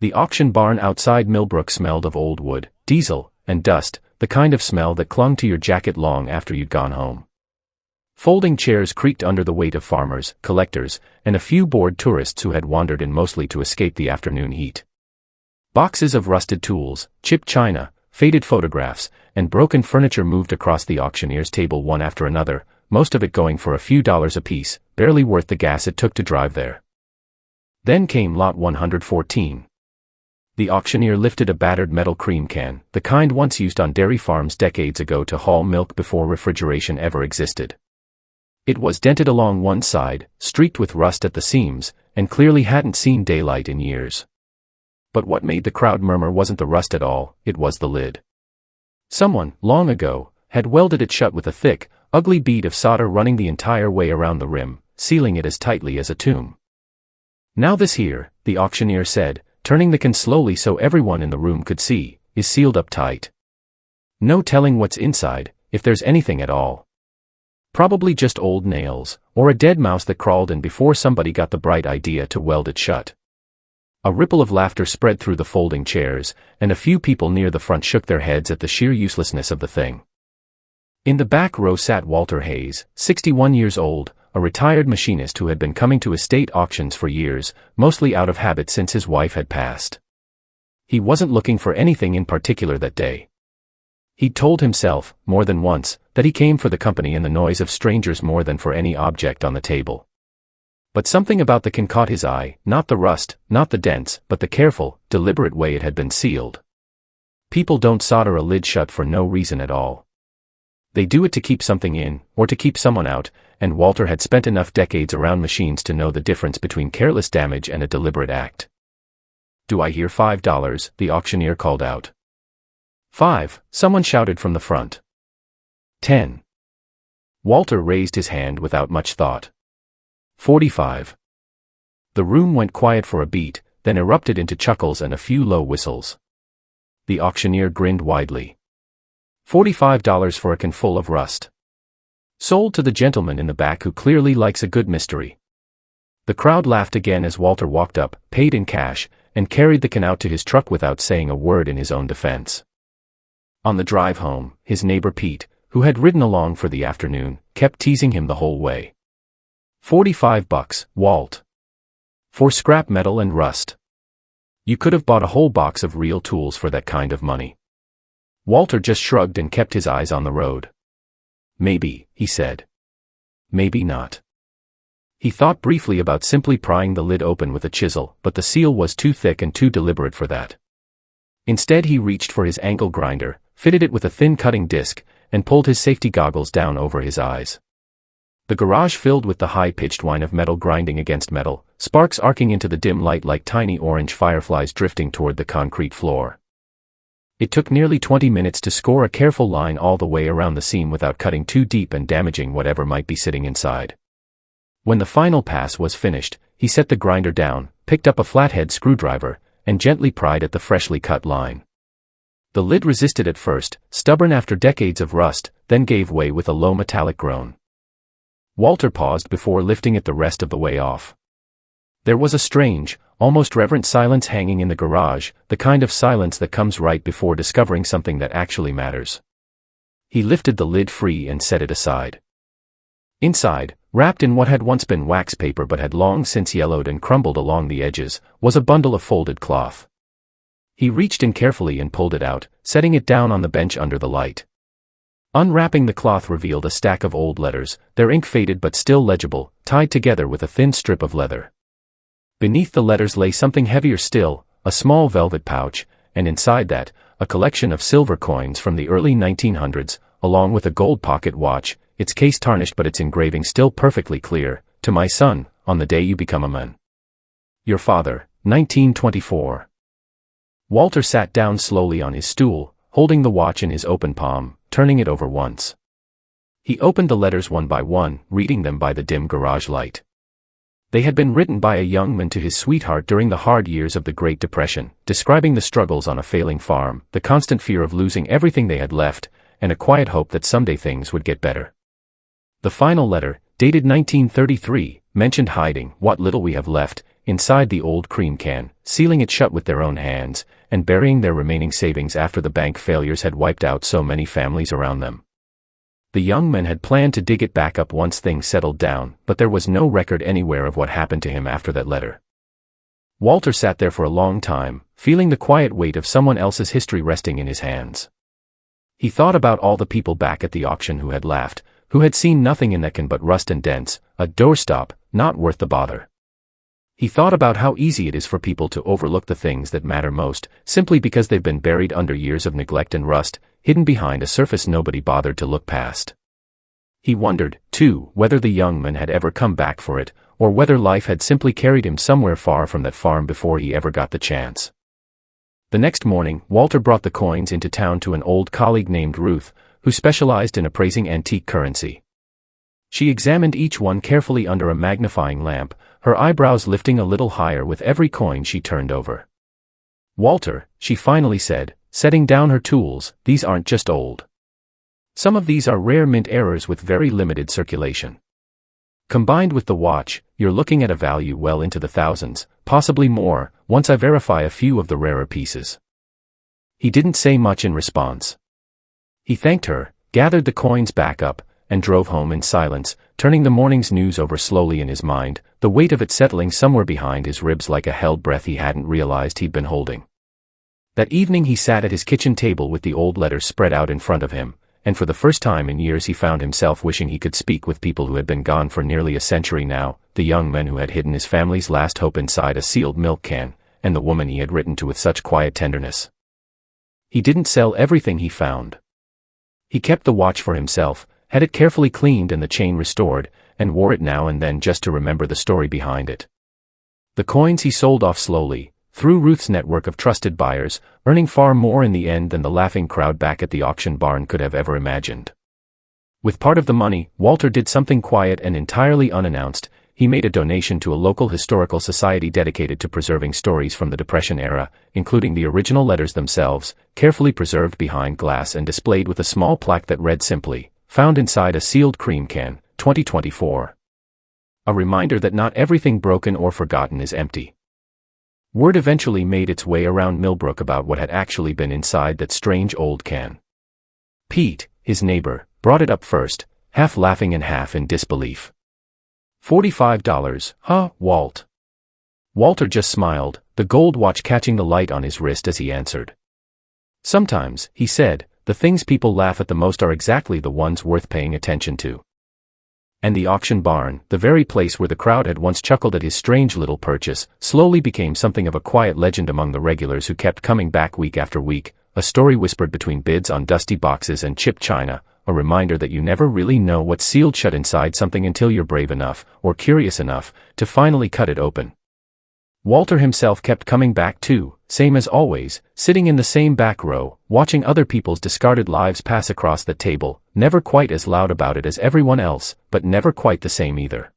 The auction barn outside Millbrook smelled of old wood, diesel, and dust, the kind of smell that clung to your jacket long after you'd gone home. Folding chairs creaked under the weight of farmers, collectors, and a few bored tourists who had wandered in mostly to escape the afternoon heat. Boxes of rusted tools, chipped china, faded photographs, and broken furniture moved across the auctioneer's table one after another, most of it going for a few dollars apiece, barely worth the gas it took to drive there. Then came lot 114. The auctioneer lifted a battered metal cream can, the kind once used on dairy farms decades ago to haul milk before refrigeration ever existed. It was dented along one side, streaked with rust at the seams, and clearly hadn't seen daylight in years. But what made the crowd murmur wasn't the rust at all, it was the lid. Someone, long ago, had welded it shut with a thick, ugly bead of solder running the entire way around the rim, sealing it as tightly as a tomb. Now this here, the auctioneer said, turning the can slowly so everyone in the room could see, is sealed up tight. No telling what's inside, if there's anything at all. Probably just old nails, or a dead mouse that crawled in before somebody got the bright idea to weld it shut. A ripple of laughter spread through the folding chairs, and a few people near the front shook their heads at the sheer uselessness of the thing. In the back row sat Walter Hayes, 61 years old, a retired machinist who had been coming to estate auctions for years, mostly out of habit since his wife had passed. He wasn't looking for anything in particular that day. He'd told himself, more than once, that he came for the company and the noise of strangers more than for any object on the table. But something about the can caught his eye, not the rust, not the dents, but the careful, deliberate way it had been sealed. People don't solder a lid shut for no reason at all. They do it to keep something in, or to keep someone out, and Walter had spent enough decades around machines to know the difference between careless damage and a deliberate act. "Do I hear $5? The auctioneer called out. "5, someone shouted from the front. "10. Walter raised his hand without much thought. 45. The room went quiet for a beat, then erupted into chuckles and a few low whistles. The auctioneer grinned widely. $45 for a can full of rust. Sold to the gentleman in the back who clearly likes a good mystery. The crowd laughed again as Walter walked up, paid in cash, and carried the can out to his truck without saying a word in his own defense. On the drive home, his neighbor Pete, who had ridden along for the afternoon, kept teasing him the whole way. $45, Walt. For scrap metal and rust. You could have bought a whole box of real tools for that kind of money. Walter just shrugged and kept his eyes on the road. Maybe, he said. Maybe not. He thought briefly about simply prying the lid open with a chisel, but the seal was too thick and too deliberate for that. Instead he reached for his angle grinder, fitted it with a thin cutting disc, and pulled his safety goggles down over his eyes. The garage filled with the high-pitched whine of metal grinding against metal, sparks arcing into the dim light like tiny orange fireflies drifting toward the concrete floor. It took nearly 20 minutes to score a careful line all the way around the seam without cutting too deep and damaging whatever might be sitting inside. When the final pass was finished, he set the grinder down, picked up a flathead screwdriver, and gently pried at the freshly cut line. The lid resisted at first, stubborn after decades of rust, then gave way with a low metallic groan. Walter paused before lifting it the rest of the way off. There was a strange, almost reverent silence hanging in the garage, the kind of silence that comes right before discovering something that actually matters. He lifted the lid free and set it aside. Inside, wrapped in what had once been wax paper but had long since yellowed and crumbled along the edges, was a bundle of folded cloth. He reached in carefully and pulled it out, setting it down on the bench under the light. Unwrapping the cloth revealed a stack of old letters, their ink faded but still legible, tied together with a thin strip of leather. Beneath the letters lay something heavier still, a small velvet pouch, and inside that, a collection of silver coins from the early 1900s, along with a gold pocket watch, its case tarnished but its engraving still perfectly clear, "To my son, on the day you become a man. Your father, 1924. Walter sat down slowly on his stool, holding the watch in his open palm, turning it over once. He opened the letters one by one, reading them by the dim garage light. They had been written by a young man to his sweetheart during the hard years of the Great Depression, describing the struggles on a failing farm, the constant fear of losing everything they had left, and a quiet hope that someday things would get better. The final letter, dated 1933, mentioned hiding what little we have left inside the old cream can, sealing it shut with their own hands, and burying their remaining savings after the bank failures had wiped out so many families around them. The young man had planned to dig it back up once things settled down, but there was no record anywhere of what happened to him after that letter. Walter sat there for a long time, feeling the quiet weight of someone else's history resting in his hands. He thought about all the people back at the auction who had laughed, who had seen nothing in that can but rust and dents, a doorstop, not worth the bother. He thought about how easy it is for people to overlook the things that matter most, simply because they've been buried under years of neglect and rust, hidden behind a surface nobody bothered to look past. He wondered, too, whether the young man had ever come back for it, or whether life had simply carried him somewhere far from that farm before he ever got the chance. The next morning, Walter brought the coins into town to an old colleague named Ruth, who specialized in appraising antique currency. She examined each one carefully under a magnifying lamp, her eyebrows lifting a little higher with every coin she turned over. "Walter," she finally said, setting down her tools, "these aren't just old. Some of these are rare mint errors with very limited circulation. Combined with the watch, you're looking at a value well into the thousands, possibly more, once I verify a few of the rarer pieces." He didn't say much in response. He thanked her, gathered the coins back up, and drove home in silence, turning the morning's news over slowly in his mind, the weight of it settling somewhere behind his ribs like a held breath he hadn't realized he'd been holding. That evening he sat at his kitchen table with the old letters spread out in front of him, and for the first time in years he found himself wishing he could speak with people who had been gone for nearly a century now, the young man who had hidden his family's last hope inside a sealed milk can, and the woman he had written to with such quiet tenderness. He didn't sell everything he found. He kept the watch for himself, had it carefully cleaned and the chain restored, and wore it now and then just to remember the story behind it. The coins he sold off slowly, through Ruth's network of trusted buyers, earning far more in the end than the laughing crowd back at the auction barn could have ever imagined. With part of the money, Walter did something quiet and entirely unannounced. He made a donation to a local historical society dedicated to preserving stories from the Depression era, including the original letters themselves, carefully preserved behind glass and displayed with a small plaque that read simply, "Found inside a sealed cream can, 2024. A reminder that not everything broken or forgotten is empty. Word eventually made its way around Millbrook about what had actually been inside that strange old can. Pete, his neighbor, brought it up first, half laughing and half in disbelief. $45, huh, Walt? Walter just smiled, the gold watch catching the light on his wrist as he answered. Sometimes, he said, the things people laugh at the most are exactly the ones worth paying attention to. And the auction barn, the very place where the crowd had once chuckled at his strange little purchase, slowly became something of a quiet legend among the regulars who kept coming back week after week, a story whispered between bids on dusty boxes and chipped china, a reminder that you never really know what's sealed shut inside something until you're brave enough, or curious enough, to finally cut it open. Walter himself kept coming back too, same as always, sitting in the same back row, watching other people's discarded lives pass across the table, never quite as loud about it as everyone else, but never quite the same either.